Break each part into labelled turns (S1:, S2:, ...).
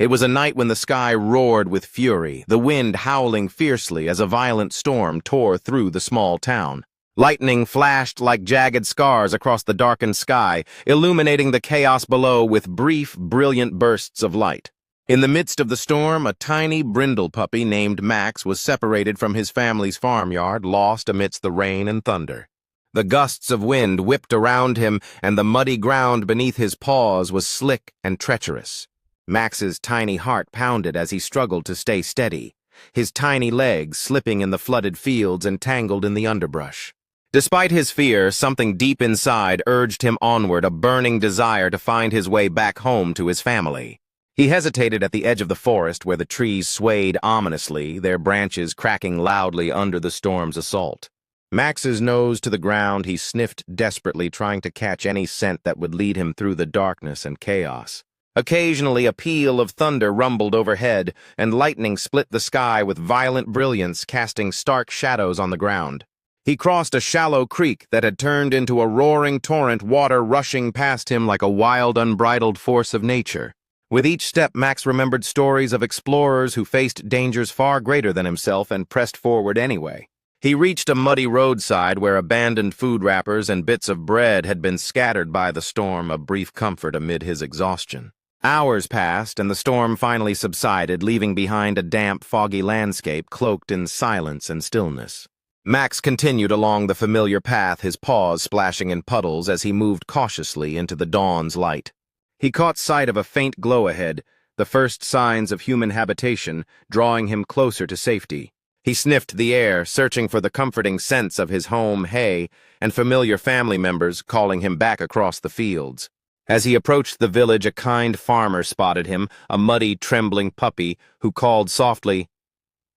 S1: It was a night when the sky roared with fury, the wind howling fiercely as a violent storm tore through the small town. Lightning flashed like jagged scars across the darkened sky, illuminating the chaos below with brief, brilliant bursts of light. In the midst of the storm, a tiny brindle puppy named Max was separated from his family's farmyard, lost amidst the rain and thunder. The gusts of wind whipped around him, and the muddy ground beneath his paws was slick and treacherous. Max's tiny heart pounded as he struggled to stay steady, his tiny legs slipping in the flooded fields and tangled in the underbrush. Despite his fear, something deep inside urged him onward, a burning desire to find his way back home to his family. He hesitated at the edge of the forest where the trees swayed ominously, their branches cracking loudly under the storm's assault. Max's nose to the ground, he sniffed desperately, trying to catch any scent that would lead him through the darkness and chaos. Occasionally, a peal of thunder rumbled overhead, and lightning split the sky with violent brilliance, casting stark shadows on the ground. He crossed a shallow creek that had turned into a roaring torrent, water rushing past him like a wild, unbridled force of nature. With each step, Max remembered stories of explorers who faced dangers far greater than himself and pressed forward anyway. He reached a muddy roadside where abandoned food wrappers and bits of bread had been scattered by the storm, a brief comfort amid his exhaustion. Hours passed, and the storm finally subsided, leaving behind a damp, foggy landscape cloaked in silence and stillness. Max continued along the familiar path, his paws splashing in puddles as he moved cautiously into the dawn's light. He caught sight of a faint glow ahead, the first signs of human habitation, drawing him closer to safety. He sniffed the air, searching for the comforting scents of his home, hay, and familiar family members calling him back across the fields. As he approached the village, a kind farmer spotted him, a muddy, trembling puppy, who called softly,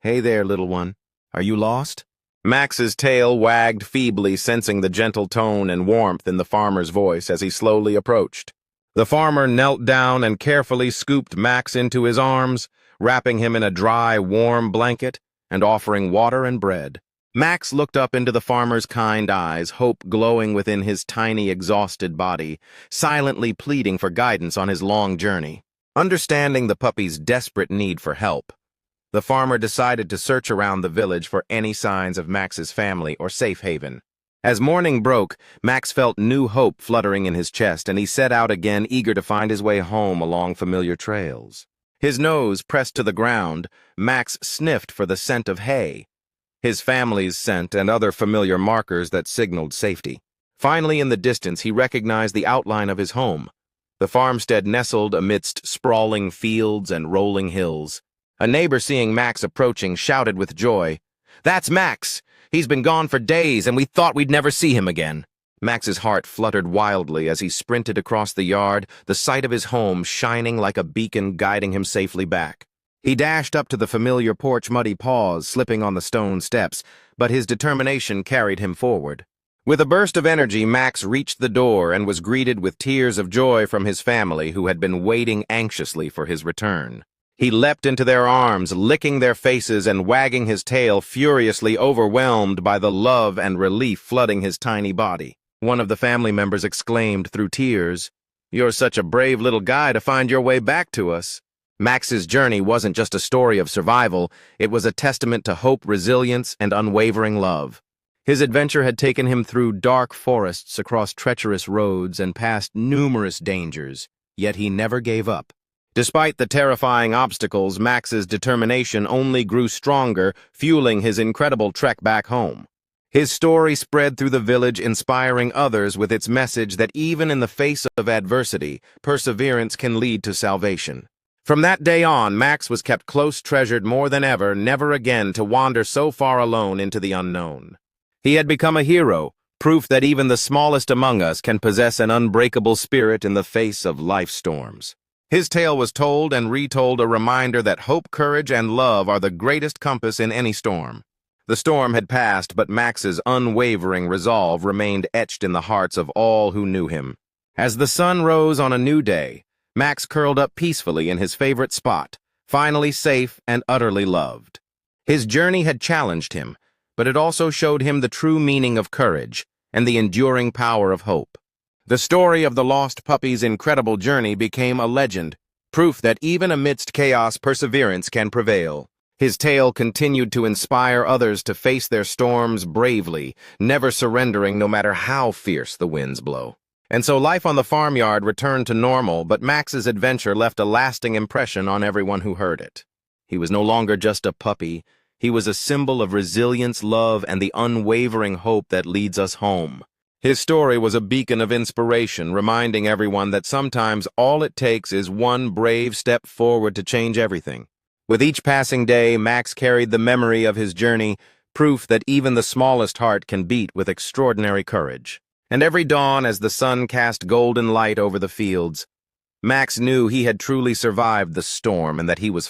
S1: "Hey there, little one. Are you lost?" Max's tail wagged feebly, sensing the gentle tone and warmth in the farmer's voice as he slowly approached. The farmer knelt down and carefully scooped Max into his arms, wrapping him in a dry, warm blanket and offering water and bread. Max looked up into the farmer's kind eyes, hope glowing within his tiny, exhausted body, silently pleading for guidance on his long journey. Understanding the puppy's desperate need for help, the farmer decided to search around the village for any signs of Max's family or safe haven. As morning broke, Max felt new hope fluttering in his chest, and he set out again, eager to find his way home along familiar trails. His nose pressed to the ground, Max sniffed for the scent of hay, his family's scent and other familiar markers that signaled safety. Finally, in the distance, he recognized the outline of his home. The farmstead nestled amidst sprawling fields and rolling hills. A neighbor, seeing Max approaching, shouted with joy, "That's Max! He's been gone for days, and we thought we'd never see him again." Max's heart fluttered wildly as he sprinted across the yard, the sight of his home shining like a beacon guiding him safely back. He dashed up to the familiar porch, muddy paws slipping on the stone steps, but his determination carried him forward. With a burst of energy, Max reached the door and was greeted with tears of joy from his family, who had been waiting anxiously for his return. He leapt into their arms, licking their faces and wagging his tail, furiously overwhelmed by the love and relief flooding his tiny body. One of the family members exclaimed through tears, "You're such a brave little guy to find your way back to us." Max's journey wasn't just a story of survival, it was a testament to hope, resilience, and unwavering love. His adventure had taken him through dark forests, across treacherous roads, and past numerous dangers, yet he never gave up. Despite the terrifying obstacles, Max's determination only grew stronger, fueling his incredible trek back home. His story spread through the village, inspiring others with its message that even in the face of adversity, perseverance can lead to salvation. From that day on, Max was kept close, treasured more than ever, never again to wander so far alone into the unknown. He had become a hero, proof that even the smallest among us can possess an unbreakable spirit in the face of life's storms. His tale was told and retold, a reminder that hope, courage, and love are the greatest compass in any storm. The storm had passed, but Max's unwavering resolve remained etched in the hearts of all who knew him. As the sun rose on a new day, Max curled up peacefully in his favorite spot, finally safe and utterly loved. His journey had challenged him, but it also showed him the true meaning of courage and the enduring power of hope. The story of the lost puppy's incredible journey became a legend, proof that even amidst chaos, perseverance can prevail. His tale continued to inspire others to face their storms bravely, never surrendering no matter how fierce the winds blow. And so life on the farmyard returned to normal, but Max's adventure left a lasting impression on everyone who heard it. He was no longer just a puppy. He was a symbol of resilience, love, and the unwavering hope that leads us home. His story was a beacon of inspiration, reminding everyone that sometimes all it takes is one brave step forward to change everything. With each passing day, Max carried the memory of his journey, proof that even the smallest heart can beat with extraordinary courage. And every dawn, as the sun cast golden light over the fields, Max knew he had truly survived the storm and that he was